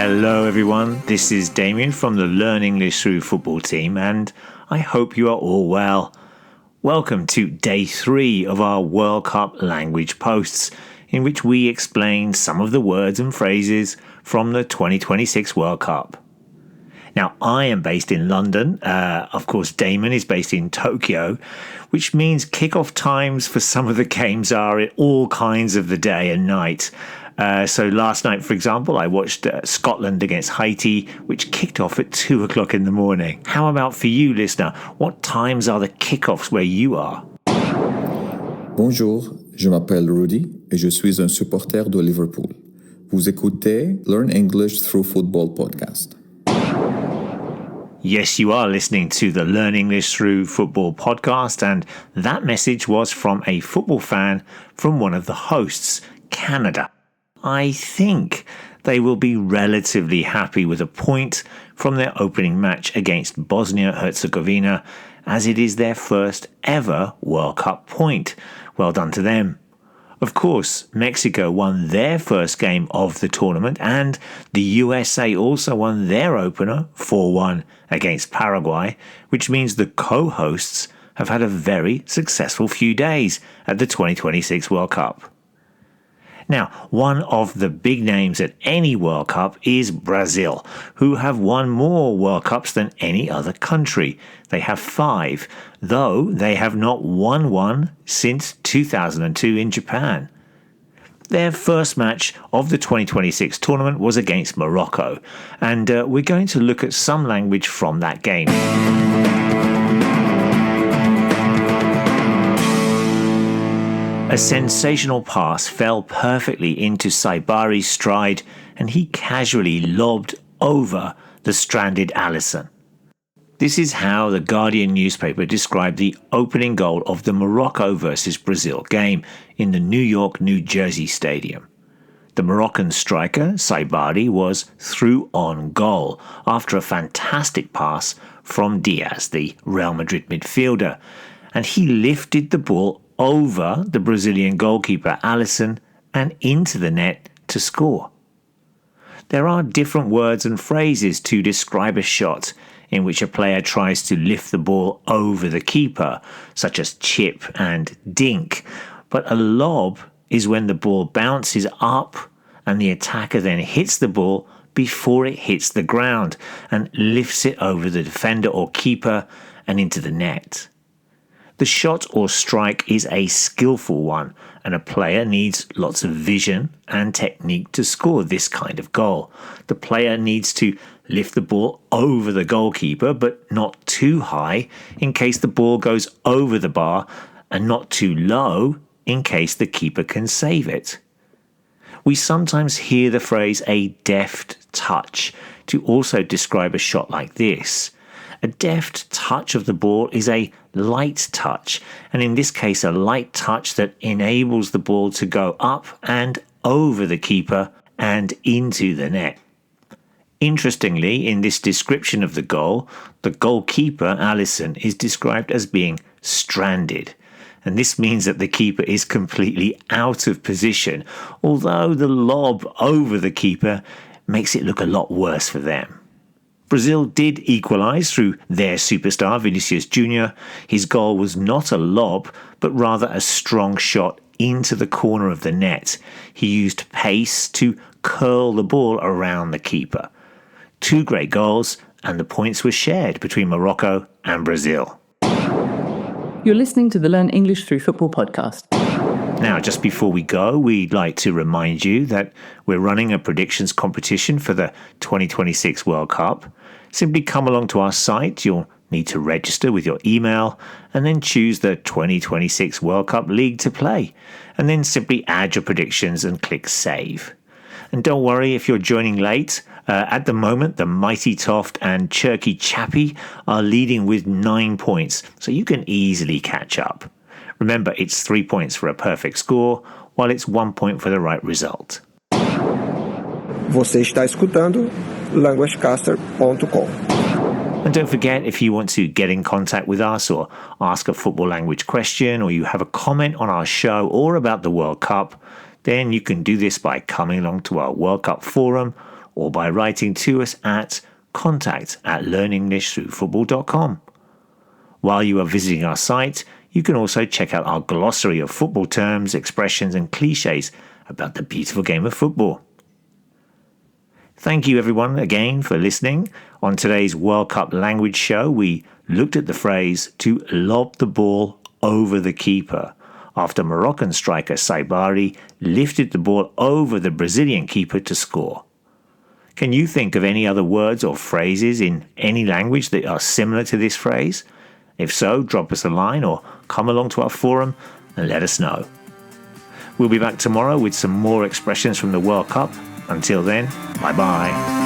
Hello everyone, this is Damien from the Learn English Through Football team, and I hope you are all well. Welcome to day 3 of our World Cup language posts, in which we explain some of the words and phrases from the 2026 World Cup. Now, I am based in London. Of course, Damon is based in Tokyo, which means kickoff times for some of the games are at all kinds of the day and night. So last night, for example, I watched Scotland against Haiti, which kicked off at 2 o'clock in the morning. How about for you, listener? What times are the kickoffs where you are? Bonjour, je m'appelle Rudy et je suis un supporter de Liverpool. Vous écoutez Learn English Through Football podcast. Yes, you are listening to the Learn English Through Football podcast, and that message was from a football fan from one of the hosts, Canada. I think they will be relatively happy with a point from their opening match against Bosnia-Herzegovina, as it is their first ever World Cup point. Well done to them. Of course, Mexico won their first game of the tournament, and the USA also won their opener 4-1 against Paraguay, which means the co-hosts have had a very successful few days at the 2026 World Cup. Now, one of the big names at any World Cup is Brazil, who have won more World Cups than any other country. They have 5, though they have not won one since 2002 in Japan. Their first match of the 2026 tournament was against Morocco, and we're going to look at some language from that game. A sensational pass fell perfectly into Saibari's stride, and he casually lobbed over the stranded Alisson. This is how the Guardian newspaper described the opening goal of the Morocco versus Brazil game in the New York, New Jersey stadium. The Moroccan striker, Saibari, was through on goal after a fantastic pass from Diaz, the Real Madrid midfielder, and he lifted the ball over the Brazilian goalkeeper Alisson and into the net to score. There are different words and phrases to describe a shot in which a player tries to lift the ball over the keeper, such as chip and dink, but a lob is when the ball bounces up and the attacker then hits the ball before it hits the ground and lifts it over the defender or keeper and into the net. The shot or strike is a skillful one, and a player needs lots of vision and technique to score this kind of goal. The player needs to lift the ball over the goalkeeper, but not too high in case the ball goes over the bar, and not too low in case the keeper can save it. We sometimes hear the phrase a deft touch to also describe a shot like this. A deft touch of the ball is a light touch, and in this case a light touch that enables the ball to go up and over the keeper and into the net. Interestingly, in this description of the goal, the goalkeeper, Alisson, is described as being stranded, and this means that the keeper is completely out of position, although the lob over the keeper makes it look a lot worse for them. Brazil did equalise through their superstar Vinicius Jr. His goal was not a lob, but rather a strong shot into the corner of the net. He used pace to curl the ball around the keeper. 2 great goals, and the points were shared between Morocco and Brazil. You're listening to the Learn English Through Football podcast. Now, just before we go, we'd like to remind you that we're running a predictions competition for the 2026 World Cup. Simply come along to our site. You'll need to register with your email and then choose the 2026 World Cup league to play. And then simply add your predictions and click save. And don't worry if you're joining late. At the moment, the Mighty Toft and Chirky Chappie are leading with 9 points, so you can easily catch up. Remember, it's 3 points for a perfect score, while it's 1 point for the right result. Você está escutando languagecaster.com. And don't forget, if you want to get in contact with us or ask a football language question, or you have a comment on our show or about the World Cup, then you can do this by coming along to our World Cup forum or by writing to us at contact@learnenglishthroughfootball.com. While you are visiting our site, you can also check out our glossary of football terms, expressions, and cliches about the beautiful game of football. Thank you everyone again for listening. On today's World Cup language show, we looked at the phrase to lob the ball over the keeper after Moroccan striker Saibari lifted the ball over the Brazilian keeper to score. Can you think of any other words or phrases in any language that are similar to this phrase? If so, drop us a line or come along to our forum and let us know. We'll be back tomorrow with some more expressions from the World Cup. Until then, bye-bye.